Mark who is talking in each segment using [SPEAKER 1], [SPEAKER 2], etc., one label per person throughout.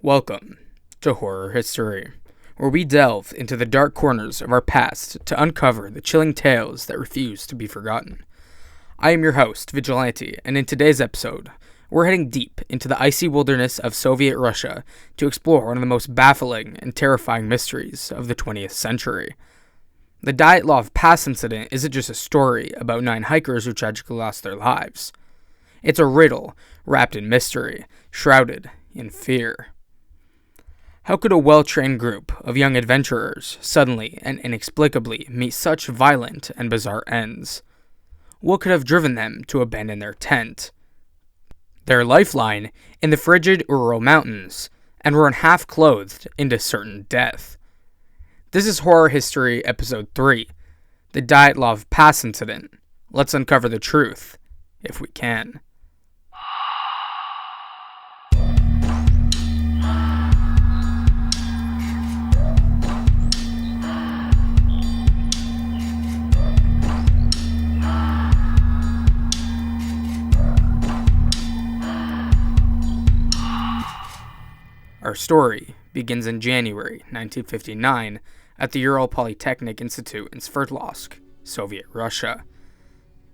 [SPEAKER 1] Welcome to Horror History, where we delve into the dark corners of our past to uncover the chilling tales that refuse to be forgotten. I am your host, Vigilante, and in today's episode, we're heading deep into the icy wilderness of Soviet Russia to explore one of the most baffling and terrifying mysteries of the 20th century. The Dyatlov Pass Incident isn't just a story about 9 hikers who tragically lost their lives. It's a riddle wrapped in mystery, shrouded in fear. How could a well-trained group of young adventurers suddenly and inexplicably meet such violent and bizarre ends? What could have driven them to abandon their tent, their lifeline in the frigid Ural Mountains, and run half-clothed into certain death? This is Horror History Episode 3, the Dyatlov Pass Incident. Let's uncover the truth, if we can. Our story begins in January 1959 at the Ural Polytechnic Institute in Sverdlovsk, Soviet Russia.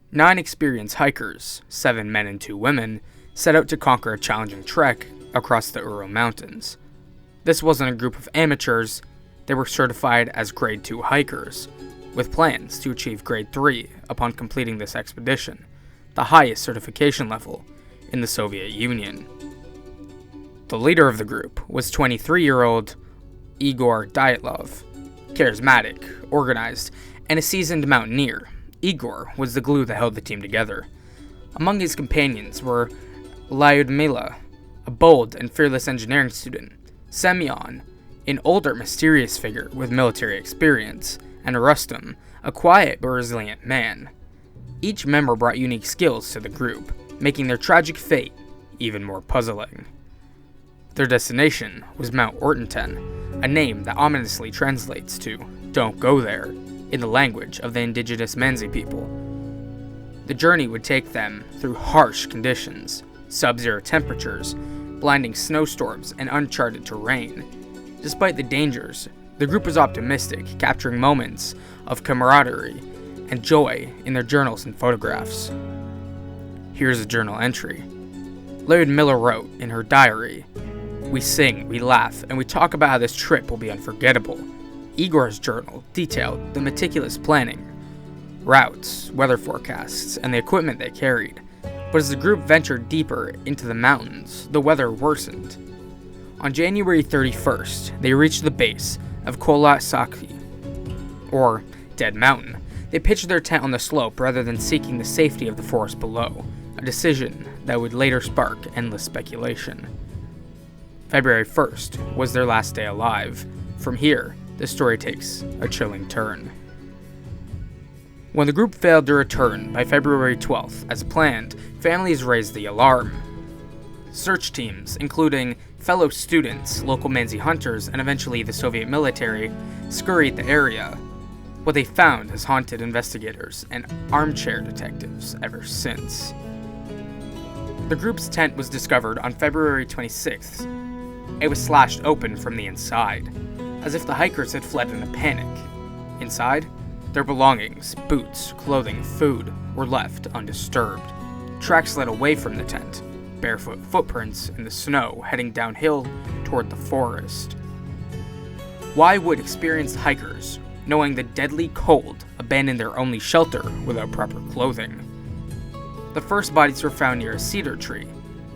[SPEAKER 1] 9 experienced hikers, 7 men and 2 women, set out to conquer a challenging trek across the Ural Mountains. This wasn't a group of amateurs, they were certified as Grade 2 hikers, with plans to achieve Grade 3 upon completing this expedition, the highest certification level in the Soviet Union. The leader of the group was 23-year-old Igor Dyatlov. Charismatic, organized, and a seasoned mountaineer, Igor was the glue that held the team together. Among his companions were Lyudmila, a bold and fearless engineering student, Semyon, an older, mysterious figure with military experience, and Rustam, a quiet but resilient man. Each member brought unique skills to the group, making their tragic fate even more puzzling. Their destination was Mount Ortonten, a name that ominously translates to "Don't go there" in the language of the indigenous Mansi people. The journey would take them through harsh conditions, sub-zero temperatures, blinding snowstorms, and uncharted terrain. Despite the dangers, the group was optimistic, capturing moments of camaraderie and joy in their journals and photographs. Here's a journal entry. Lyudmila wrote in her diary, "We sing, we laugh, and we talk about how this trip will be unforgettable." Igor's journal detailed the meticulous planning, routes, weather forecasts, and the equipment they carried. But as the group ventured deeper into the mountains, the weather worsened. On January 31st, they reached the base of Kolatsaki, or Dead Mountain. They pitched their tent on the slope rather than seeking the safety of the forest below, a decision that would later spark endless speculation. February 1st was their last day alive. From here, the story takes a chilling turn. When the group failed to return by February 12th as planned, families raised the alarm. Search teams, including fellow students, local Mansi hunters, and eventually the Soviet military, scurried the area. What they found has haunted investigators and armchair detectives ever since. The group's tent was discovered on February 26th. It was slashed open from the inside, as if the hikers had fled in a panic. Inside, their belongings, boots, clothing, food, were left undisturbed. Tracks led away from the tent, barefoot footprints in the snow heading downhill toward the forest. Why would experienced hikers, knowing the deadly cold, abandon their only shelter without proper clothing? The first bodies were found near a cedar tree.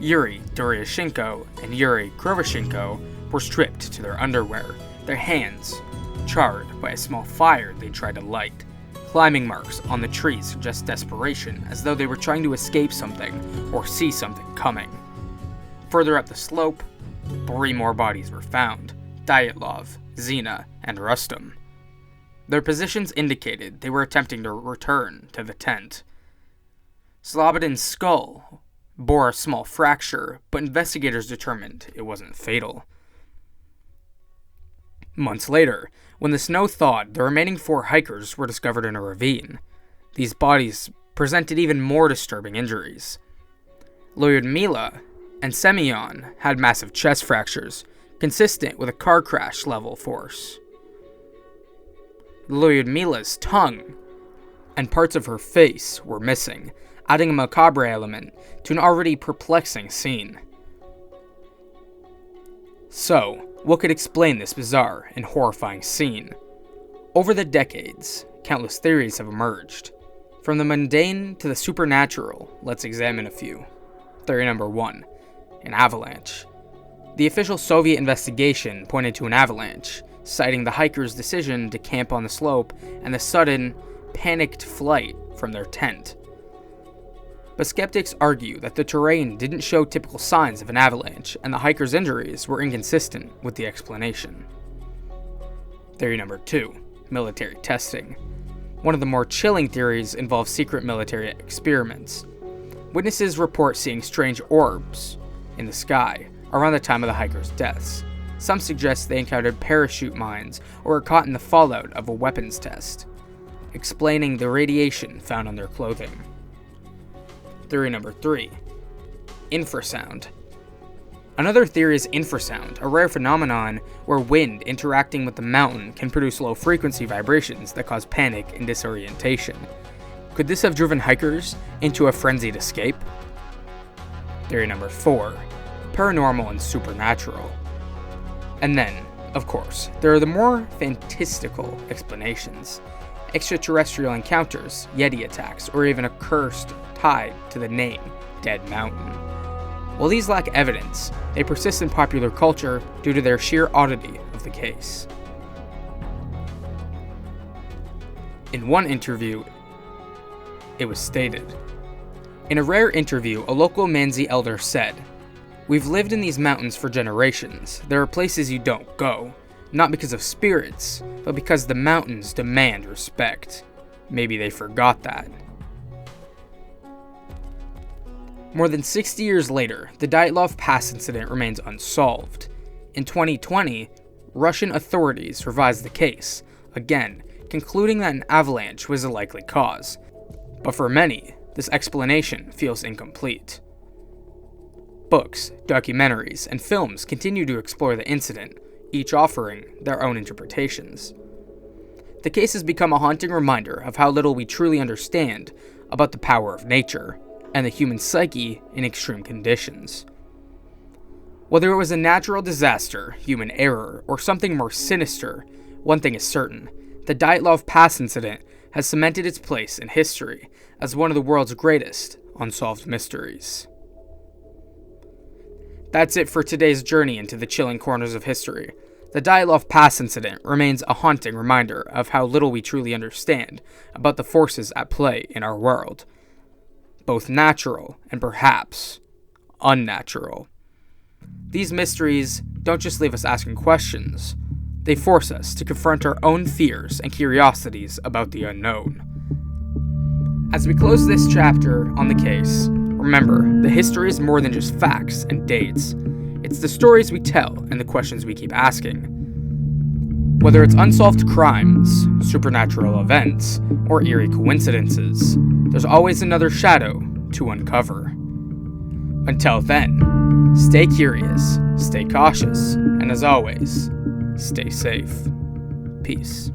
[SPEAKER 1] Yuri Doryashenko and Yuri Krovashenko were stripped to their underwear, their hands charred by a small fire they tried to light. Climbing marks on the trees suggest desperation, as though they were trying to escape something or see something coming. Further up the slope, 3 more bodies were found: Dyatlov, Zina, and Rustam. Their positions indicated they were attempting to return to the tent. Slobodin's skull bore a small fracture, but investigators determined it wasn't fatal. Months later, when the snow thawed, the remaining 4 hikers were discovered in a ravine. These bodies presented even more disturbing injuries. Lyudmila and Semyon had massive chest fractures, consistent with a car crash level force. Lyudmila's tongue and parts of her face were missing, adding a macabre element to an already perplexing scene. So, what could explain this bizarre and horrifying scene? Over the decades, countless theories have emerged. From the mundane to the supernatural, let's examine a few. Theory number 1, an avalanche. The official Soviet investigation pointed to an avalanche, citing the hikers' decision to camp on the slope and the sudden, panicked flight from their tent. But skeptics argue that the terrain didn't show typical signs of an avalanche, and the hikers' injuries were inconsistent with the explanation. Theory number 2, military testing. One of the more chilling theories involves secret military experiments. Witnesses report seeing strange orbs in the sky around the time of the hikers' deaths. Some suggest they encountered parachute mines or were caught in the fallout of a weapons test, explaining the radiation found on their clothing. Theory number 3, infrasound. Another theory is infrasound, a rare phenomenon where wind interacting with the mountain can produce low-frequency vibrations that cause panic and disorientation. Could this have driven hikers into a frenzied escape? Theory number 4, paranormal and supernatural. And then, of course, there are the more fantastical explanations. Extraterrestrial encounters, yeti attacks, or even a curse tied to the name Dead Mountain. While these lack evidence, they persist in popular culture due to their sheer oddity of the case. In one interview, it was stated, in a rare interview, a local Manzi elder said, "We've lived in these mountains for generations. There are places you don't go, not because of spirits, but because the mountains demand respect. Maybe they forgot that." More than 60 years later, the Dyatlov Pass Incident remains unsolved. In 2020, Russian authorities revised the case, again, concluding that an avalanche was a likely cause. But for many, this explanation feels incomplete. Books, documentaries, and films continue to explore the incident, each offering their own interpretations. The case has become a haunting reminder of how little we truly understand about the power of nature and the human psyche in extreme conditions. Whether it was a natural disaster, human error, or something more sinister, one thing is certain: the Dyatlov Pass Incident has cemented its place in history as one of the world's greatest unsolved mysteries. That's it for today's journey into the chilling corners of history. The Dyatlov Pass Incident remains a haunting reminder of how little we truly understand about the forces at play in our world, both natural and perhaps unnatural. These mysteries don't just leave us asking questions, they force us to confront our own fears and curiosities about the unknown. As we close this chapter on the case, remember, the history is more than just facts and dates. It's the stories we tell and the questions we keep asking. Whether it's unsolved crimes, supernatural events, or eerie coincidences, there's always another shadow to uncover. Until then, stay curious, stay cautious, and as always, stay safe. Peace.